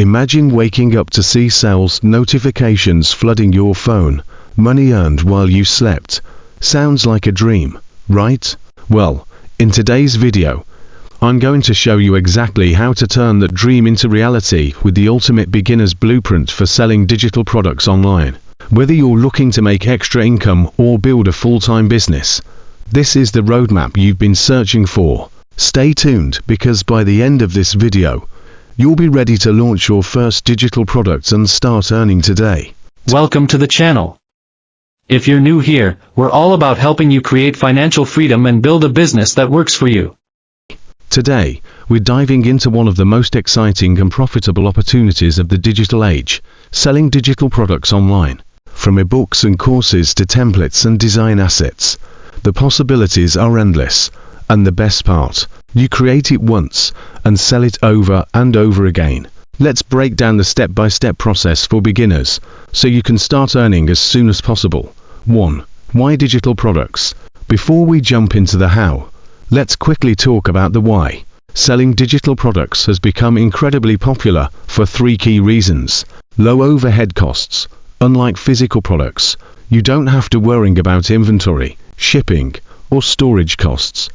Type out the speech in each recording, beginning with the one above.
Imagine waking up to see sales notifications flooding your phone, money earned while you slept. Sounds like a dream, right? Well, in today's video, I'm going to show you exactly how to turn that dream into reality with the ultimate beginner's blueprint for selling digital products online. Whether you're looking to make extra income or build a full-time business, this is the roadmap you've been searching for. Stay tuned, because by the end of this video, you'll be ready to launch your first digital products and start earning today. Welcome to the channel. If you're new here, we're all about helping you create financial freedom and build a business that works for you. Today, we're diving into one of the most exciting and profitable opportunities of the digital age, selling digital products online. From ebooks and courses to templates and design assets, the possibilities are endless. And the best part, you create it once and sell it over and over again. Let's break down the step-by-step process for beginners so you can start earning as soon as possible. 1. Why digital products? Before we jump into the how, let's quickly talk about the why. Selling digital products has become incredibly popular for 3 key reasons. Low overhead costs. Unlike physical products, you don't have to worry about inventory, shipping, or storage costs.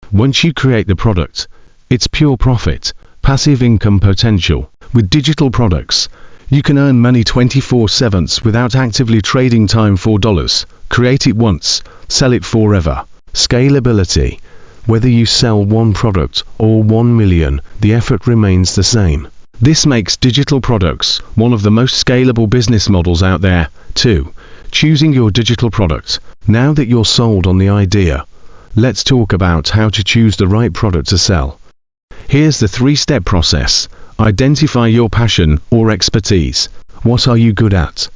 Once you create the product, it's pure profit, passive income potential. With digital products, you can earn money 24/7 without actively trading time for dollars. Create it once, sell it forever. Scalability. Whether you sell 1 product or 1 million, the effort remains the same. This makes digital products one of the most scalable business models out there. 2. Choosing your digital product. Now that you're sold on the idea, let's talk about how to choose the right product to sell. Here's the 3-step process. Identify your passion or expertise. What are you good at?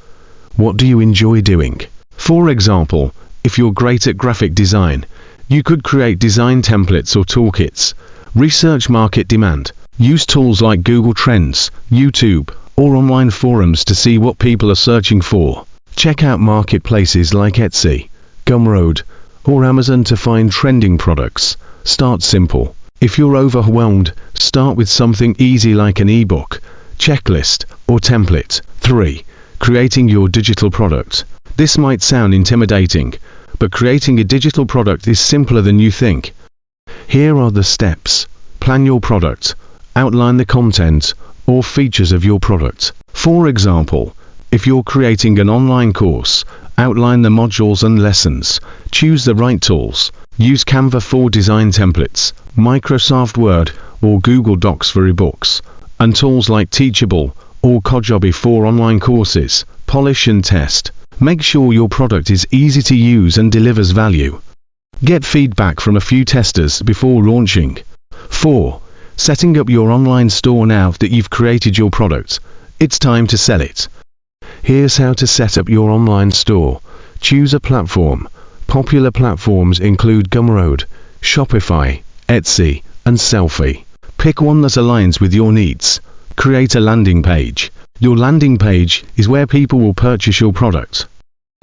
What do you enjoy doing? For example, if you're great at graphic design, you could create design templates or toolkits. Research market demand. Use tools like Google Trends, YouTube, or online forums to see what people are searching for. Check out marketplaces like Etsy, Gumroad, or Amazon to find trending products. Start simple. If you're overwhelmed, start with something easy like an ebook, checklist, or template. 3. Creating your digital product. This might sound intimidating, but creating a digital product is simpler than you think. Here are the steps. Plan your product. Outline the content or features of your product. For example, if you're creating an online course, outline the modules and lessons. Choose the right tools. Use Canva for design templates, Microsoft Word or Google Docs for ebooks, and tools like Teachable or Kajabi for online courses. Polish and test. Make sure your product is easy to use and delivers value. Get feedback from a few testers before launching. 4. Setting up your online store. Now that you've created your product, it's time to sell it. Here's how to set up your online store. Choose a platform. Popular platforms include Gumroad, Shopify, Etsy, and Sellfy. Pick one that aligns with your needs. Create a landing page. Your landing page is where people will purchase your product.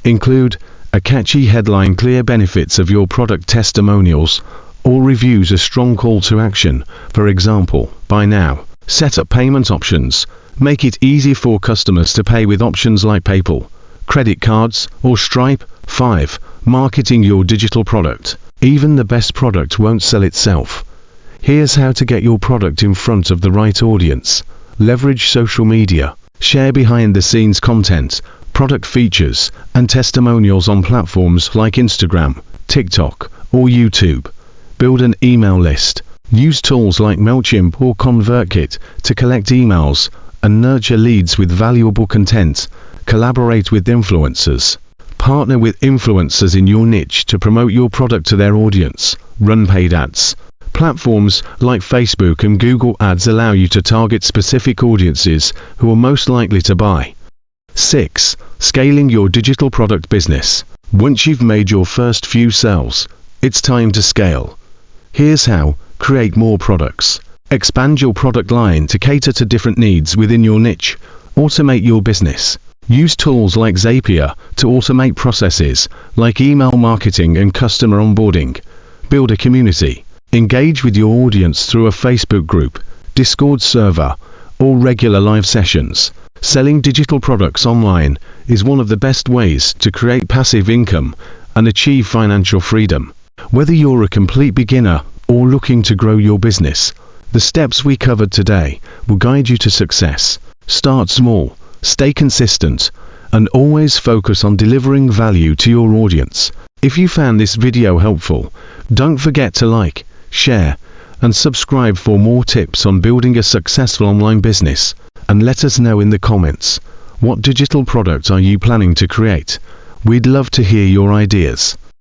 Include a catchy headline, clear benefits of your product, testimonials, or reviews, a strong call to action. For example, buy now. Set up payment options. Make it easy for customers to pay with options like PayPal, credit cards, or Stripe. 5. Marketing your digital product. Even the best product won't sell itself. Here's how to get your product in front of the right audience. Leverage social media. Share behind-the-scenes content, product features, and testimonials on platforms like Instagram, TikTok, or YouTube. Build an email list. Use tools like MailChimp or ConvertKit to collect emails and nurture leads with valuable content. Collaborate with influencers. Partner with influencers in your niche to promote your product to their audience. Run paid ads. Platforms like Facebook and Google Ads allow you to target specific audiences who are most likely to buy. 6. Scaling your digital product business. Once you've made your first few sales, it's time to scale. Here's how. Create more products. Expand your product line to cater to different needs within your niche. Automate your business. Use tools like Zapier to automate processes like email marketing and customer onboarding. Build a community. Engage with your audience through a Facebook group, Discord server, or regular live sessions. Selling digital products online is one of the best ways to create passive income and achieve financial freedom. Whether you're a complete beginner or looking to grow your business, the steps we covered today will guide you to success. Start small, stay consistent, and always focus on delivering value to your audience. If you found this video helpful, don't forget to like, share, and subscribe for more tips on building a successful online business. And let us know in the comments, what digital product are you planning to create? We'd love to hear your ideas.